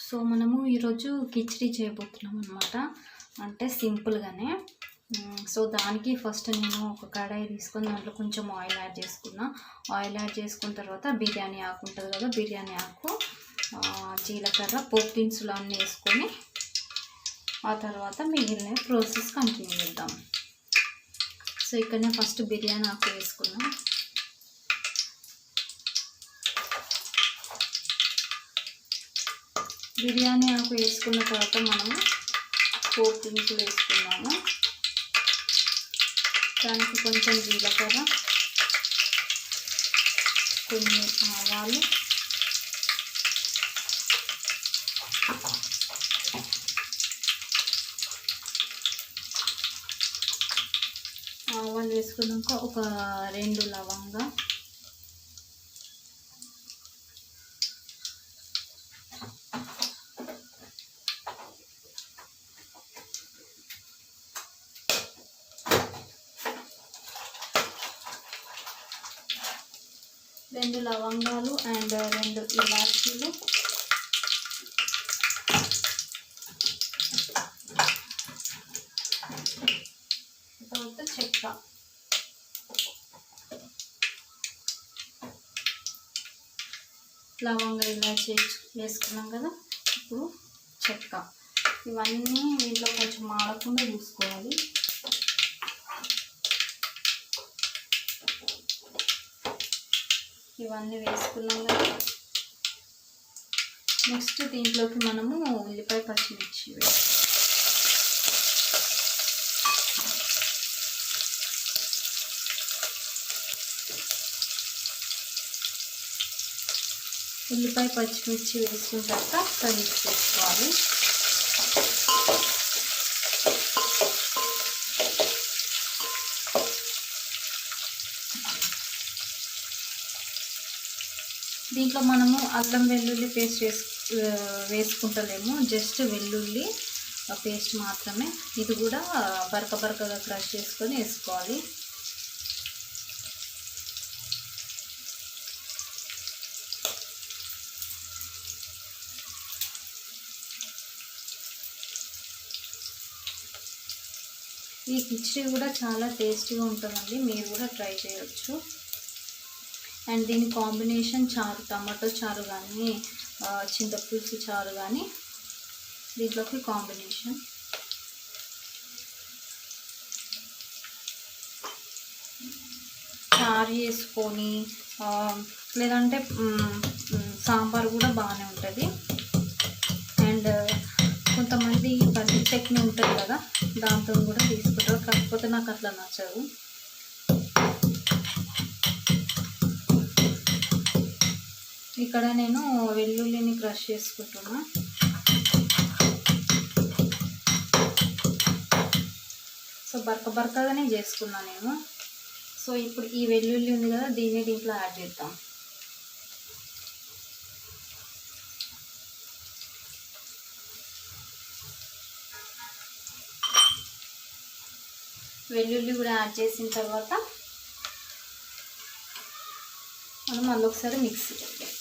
So మనము ఈరోజు కిచిడి చేయబోతున్నాం అనమాట. అంటే సింపుల్గానే. సో దానికి ఫస్ట్ నేను ఒక కడాయి తీసుకొని దాంట్లో కొంచెం ఆయిల్ యాడ్ చేసుకున్నా. ఆయిల్ యాడ్ చేసుకున్న తర్వాత బిర్యానీ ఆకు ఉంటుంది కదా, బిర్యానీ ఆకు, జీలకర్ర, పోపు దినుసులు అన్నీ వేసుకొని ఆ తర్వాత మిగిలిన ప్రాసెస్ కంటిన్యూ చేద్దాం. సో ఇక్కడ ఫస్ట్ బిర్యానీ ఆకు వేసుకున్నాం. బిర్యానీ ఆకు వేసుకున్న తర్వాత మనము పోపు దినుసులు వేసుకున్నాము. దానికి కొంచెం జీలకర్ర, కొన్ని ఆవాలు, ఆవాలు వేసుకున్నాక ఒక 2 లవంగా, రెండు లవంగాలు అండ్ 2 ఇలాచీలు, తర్వాత చెక్క, లవంగా ఇలాచీ వేసుకున్నాం కదా. ఇప్పుడు చెక్క, ఇవన్నీ వీటిలో కొంచెం మాడకుండా చూసుకోవాలి. ఇవన్నీ వేసుకున్నాం కదా. నెక్స్ట్ దీంట్లోకి మనము ఉల్లిపాయ పచ్చిమిర్చి వేసుకున్న తర్వాత సర్వ్ చేసుకోవాలి. దీంట్లో మనము అల్లం వెల్లుల్లి పేస్ట్ వేసుకుంటలేము, జస్ట్ వెల్లుల్లి పేస్ట్ మాత్రమే. ఇది కూడా బరకగా క్రష్ చేసుకొని వేసుకోవాలి. ఈ కిచిడి కూడా చాలా టేస్టీగా ఉంటుందండి, మీరు కూడా ట్రై చేయొచ్చు. అండ్ దీని కాంబినేషన్ చారు, టమాటో చారు కానీ చింతపులుసు చారు కానీ దీంట్లోకి కాంబినేషన్. చారు చేసుకొని లేదంటే సాంబార్ కూడా బాగానే ఉంటుంది. అండ్ కొంతమంది పల్లి చట్నీ ఉంటుంది కదా, దాంతో కూడా తీసుకుంటారు, కాకపోతే నాకు అట్లా నచ్చదు. ఇక్కడ నేను వెల్లుల్లిని క్రష్ చేసుకుంటున్నా. సో బరకగానే చేసుకున్నా నేను. సో ఇప్పుడు ఈ వెల్లుల్లి ఉంది కదా, దీంట్లో యాడ్ చేద్దాం. వెల్లుల్లి కూడా యాడ్ చేసిన తర్వాత మనం మళ్ళీ ఒకసారి మిక్సీ చేద్దాం.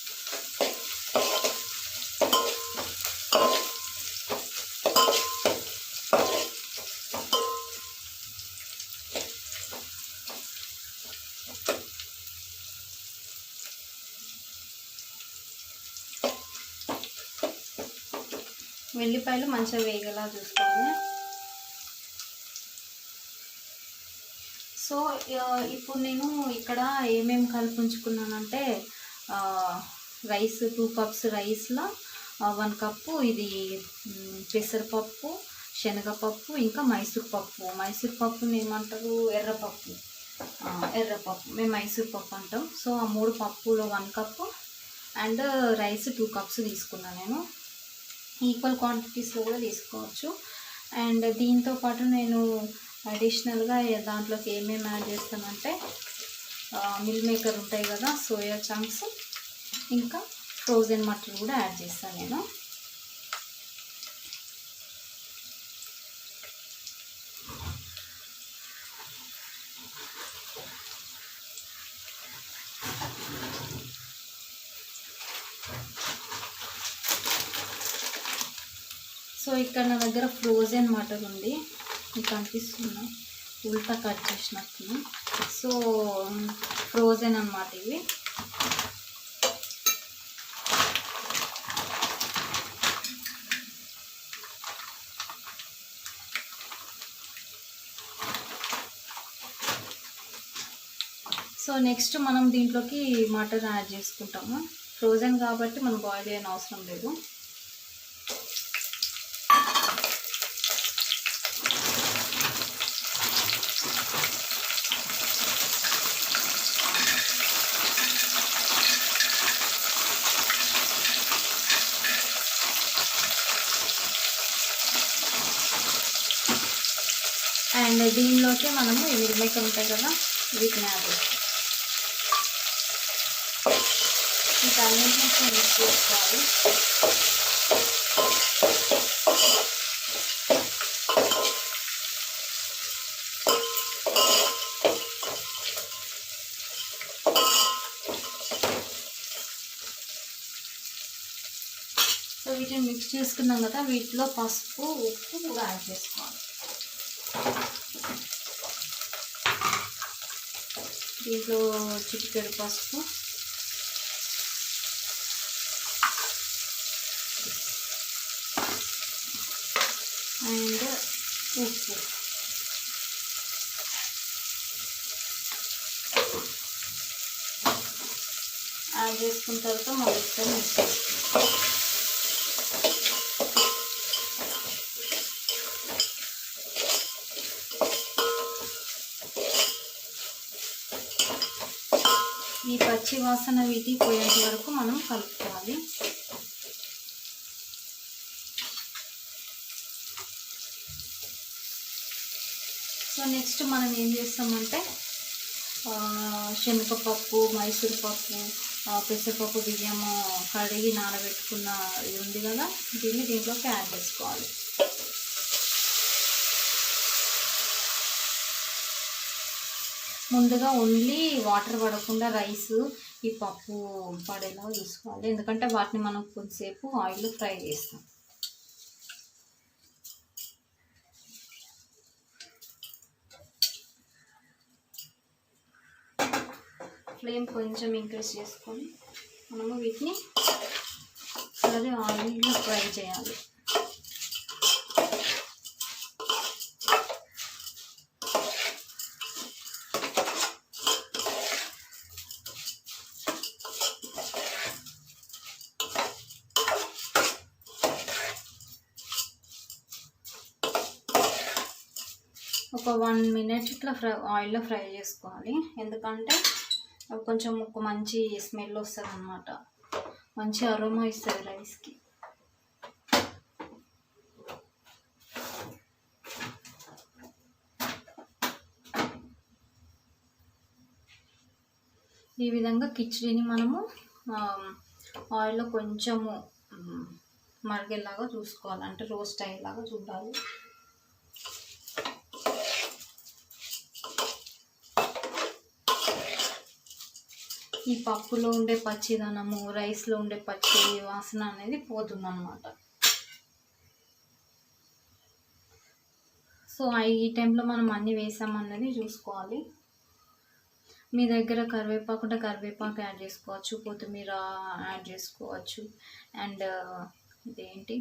వెల్లిపాయలు మంచిగా వేగేలా చూసుకోవాలి. సో ఇప్పుడు నేను ఇక్కడ ఏమేమి కలిపి ఉంచుకున్నానంటే రైస్ 2 కప్స్ రైస్లో 1 కప్పు ఇది పెసరపప్పు, శనగపప్పు, ఇంకా మైసూర్ పప్పుని ఏమంటారు, ఎర్రపప్పు, మేము మైసూర్ పప్పు అంటాం. సో ఆ 3 పప్పులో 1 కప్పు అండ్ రైస్ 2 కప్స్ తీసుకున్నాను నేను. ఈక్వల్ క్వాంటిటీస్లో కూడా తీసుకోవచ్చు. అండ్ దీంతోపాటు నేను అడిషనల్గా దాంట్లోకి ఏమేమి యాడ్ చేస్తానంటే మిల్ మేకర్ ఉంటాయి కదా, సోయా చంక్స్, ఇంకా ఫ్రోజన్ మటన్ కూడా యాడ్ చేస్తాను నేను. సో ఇక్కడ నా దగ్గర ఫ్రోజన్ మటన్ ఉంది, మీకు కనిపిస్తుందా, ఉల్టా కట్ చేసినట్టు. సో ఫ్రోజన్ అన్నమాట ఇవి. సో నెక్స్ట్ మనం దీంట్లోకి మటన్ యాడ్ చేసుకుంటాము. ఫ్రోజన్ కాబట్టి మనం బాయిల్ చేయని అవసరం లేదు. అండ్ దీనిలోకి మనము ఈ మిరపకాయలు ఉంటాయి కదా, వీటిని యాడ్ చేస్తాం. వీటన్నింటినీ మిక్స్ చేసుకోవాలి. సో వీటిని మిక్స్ చేసుకున్నాం కదా, వీటిలో పసుపు ఉప్పు కూడా యాడ్ చేసుకోవాలి. దీంట్లో చిటికెడు పసుపు, అండ్ ఉప్పు. యాడ్ చేసుకున్న తర్వాత మళ్ళీ మిక్స్ చేసుకుంటాం. ఈ పచ్చి వాసన వీటి పోయేంత వరకు మనం కలుపుకోవాలి. సో నెక్స్ట్ మనం ఏం చేస్తామంటే శనగపప్పు, మైసూర్ పప్పు, పెసరపప్పు, బియ్యము కడిగి నానబెట్టుకున్న ఇది ఉంది కదా, దీన్ని దీంట్లోకి యాడ్ చేసుకోవాలి. ముందుగా ఓన్లీ వాటర్ పడకుండా రైస్ ఈ పప్పు పడేలా చూసుకోవాలి, ఎందుకంటే వాటిని మనం కొంచెంసేపు ఆయిల్లో ఫ్రై చేస్తాం. ఫ్లేమ్ కొంచెం ఇంక్రీజ్ చేసుకొని మనము వీటిని సరే ఆయిల్లో ఫ్రై చేయాలి. ఒక 1 minute ఇట్లా ఆయిల్లో ఫ్రై చేసుకోవాలి, ఎందుకంటే అవి కొంచెం ఒక మంచి స్మెల్ వస్తుంది అన్నమాట, మంచి అరోమా ఇస్తుంది రైస్కి. ఈ విధంగా కిచిడీని మనము ఆయిల్లో కొంచెము మరిగేలాగా చూసుకోవాలి, అంటే రోస్ట్ అయ్యేలాగా చూడాలి. ఈ పప్పులో ఉండే పచ్చిదనము, రైస్లో ఉండే పచ్చి వాసన అనేది పోతుందన్నమాట. సో ఈ టైంలో మనం అన్నీ వేసామన్నది చూసుకోవాలి. మీ దగ్గర కరివేపాకు ఉంటే కరివేపాకు యాడ్ చేసుకోవచ్చు, కొత్తిమీర యాడ్ చేసుకోవచ్చు, అండ్ ఇదేంటి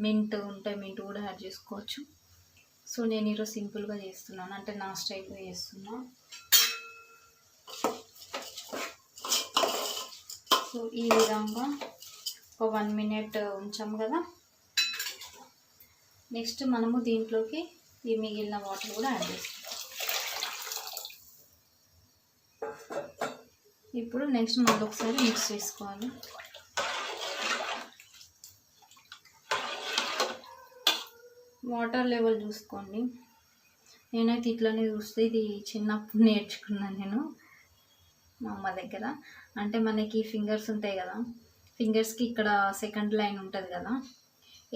మింట్ ఉంటే మింట్ కూడా యాడ్ చేసుకోవచ్చు. సో నేను ఈరోజు సింపుల్గా చేస్తున్నాను, అంటే నా స్టైల్లో చేస్తున్నా. సో ఈ విధంగా ఒక 1 minute ఉంచాము కదా. నెక్స్ట్ మనము దీంట్లోకి ఈ మిగిలిన వాటర్ కూడా యాడ్ చేస్తాం. ఇప్పుడు నెక్స్ట్ మళ్ళీ ఒకసారి మిక్స్ చేసుకోవాలి. వాటర్ లెవెల్ చూసుకోండి. నేనైతే ఇట్లనే చూస్తే, ఇది చిన్నప్పుడు నేర్చుకున్నాను నేను మా అమ్మ దగ్గర. అంటే మనకి ఫింగర్స్ ఉంటాయి కదా, ఫింగర్స్కి ఇక్కడ సెకండ్ లైన్ ఉంటుంది కదా,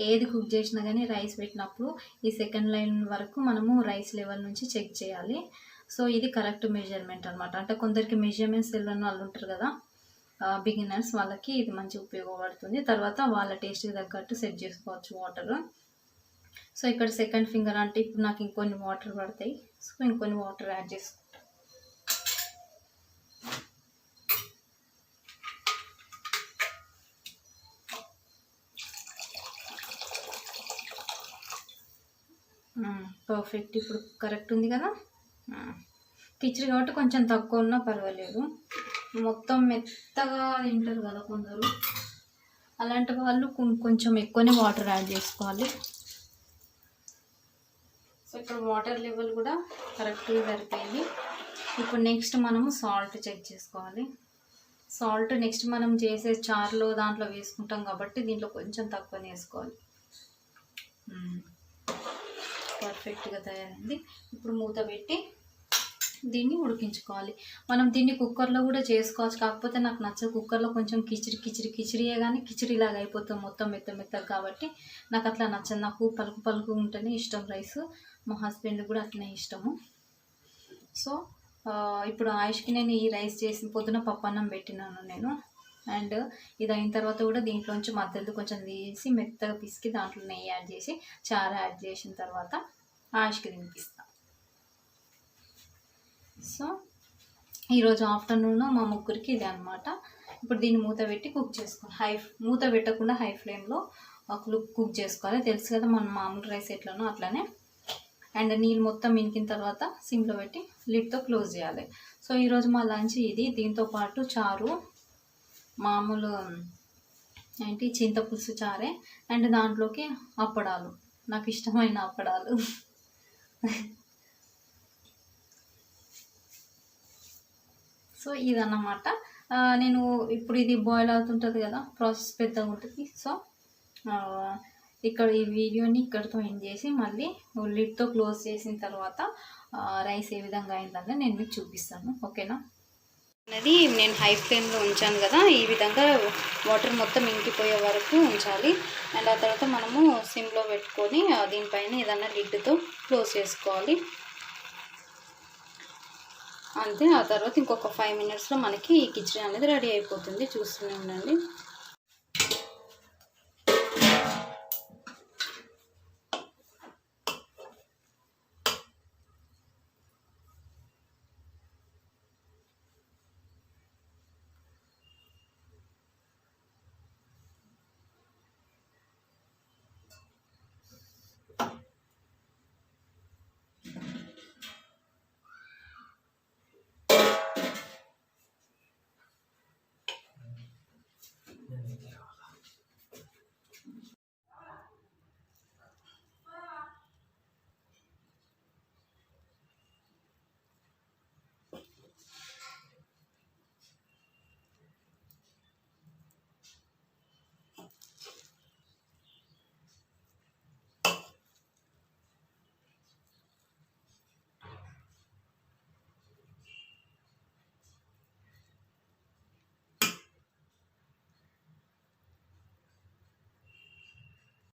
ఏది కుక్ చేసినా కానీ రైస్ పెట్టినప్పుడు ఈ సెకండ్ లైన్ వరకు మనము రైస్ లెవెల్ నుంచి చెక్ చేయాలి. సో ఇది కరెక్ట్ మెజర్మెంట్ అనమాట. అంటే కొందరికి మెజర్మెంట్స్ తెలియని వాళ్ళు ఉంటారు కదా, బిగినర్స్, వాళ్ళకి ఇది మంచి ఉపయోగపడుతుంది. తర్వాత వాళ్ళ టేస్ట్కి తగ్గట్టు సెట్ చేసుకోవచ్చు వాటర్. సో ఇక్కడ సెకండ్ ఫింగర్ అంటే ఇప్పుడు నాకు ఇంకొన్ని వాటర్ పడతాయి. సో ఇంకొన్ని వాటర్ యాడ్ చేసుకుంటాను. పర్ఫెక్ట్, ఇప్పుడు కరెక్ట్ ఉంది కదా. కిచిడి కాబట్టి కొంచెం తక్కువ ఉన్నా పర్వాలేదు. మొత్తం మెత్తగా తింటారు కదా కొందరు, అలాంటి వాళ్ళు కొంచెం ఎక్కువనే వాటర్ యాడ్ చేసుకోవాలి. సో ఇప్పుడు వాటర్ లెవెల్ కూడా కరెక్ట్గా సరిపోయింది. ఇప్పుడు నెక్స్ట్ మనము సాల్ట్ చెక్ చేసుకోవాలి. సాల్ట్ నెక్స్ట్ మనం చేసే చారులో దాంట్లో వేసుకుంటాం కాబట్టి దీంట్లో కొంచెం తక్కువనే వేసుకోవాలి. పర్ఫెక్ట్గా తయారైంది. ఇప్పుడు మూత పెట్టి దీన్ని ఉడికించుకోవాలి. మనం దీన్ని కుక్కర్లో కూడా చేసుకోవచ్చు, కాకపోతే నాకు నచ్చదు కుక్కర్లో. కొంచెం కిచిడియే కానీ కిచిడిలాగా అయిపోతుంది మొత్తం మెత్తగా, కాబట్టి నాకు అట్లా నచ్చదు. నాకు పలుకు ఉంటేనే ఇష్టం రైస్. మా హస్బెండ్ కూడా అట్లనే ఇష్టము. సో ఇప్పుడు ఆయుష్కి నేను ఈ రైస్ చేసి పొద్దున పప్పన్నం పెట్టినాను నేను. అండ్ ఇది అయిన తర్వాత కూడా దీంట్లోంచి మధ్యలో కొంచెం తీసి మెత్తగా పిసికి దాంట్లో నెయ్యి యాడ్ చేసి చారు యాడ్ చేసిన తర్వాత ఆయుష్కి తినిపిస్తాను. సో ఈరోజు ఆఫ్టర్నూన్ మా ముగ్గురికి ఇదే అనమాట. ఇప్పుడు దీన్ని మూత పెట్టి కుక్ చేసుకోవాలి. మూత పెట్టకుండా హై ఫ్లేమ్లో కుక్ చేసుకోవాలి. తెలుసు కదా మన మామూలు రైస్ ఎట్లనో అట్లనే. అండ్ నీళ్ళు మొత్తం మినికిన తర్వాత సిమ్లో పెట్టి లిడ్తో క్లోజ్ చేయాలి. సో ఈరోజు మా లంచ్ ఇది. దీంతో పాటు చారు, మామూలు చింతపులుసు చారే, అండ్ దాంట్లోకి అప్పడాలు, నాకు ఇష్టమైన అప్పడాలు. సో ఇదన్నమాట. నేను ఇప్పుడు ఇది బాయిల్ అవుతుంటుంది కదా, ప్రాసెస్ పెద్దగా ఉంటుంది. సో ఇక్కడ ఈ వీడియోని ఇక్కడితో ఎండ్ చేసి మళ్ళీ లిడ్తో క్లోజ్ చేసిన తర్వాత రైస్ ఏ విధంగా అయిందని నేను మీకు చూపిస్తాను. ఓకేనా? అనేది నేను హై ఫ్లేమ్లో ఉంచాను కదా, ఈ విధంగా వాటర్ మొత్తం ఇంకిపోయే వరకు ఉంచాలి. అండ్ ఆ తర్వాత మనము సిమ్లో పెట్టుకొని దీనిపైన ఏదన్నా లిడ్తో క్లోజ్ చేసుకోవాలి. అంతే. ఆ తర్వాత ఇంకొక 5 minutesలో మనకి ఈ కిచిడి అనేది రెడీ అయిపోతుంది. చూస్తూనే ఉండండి.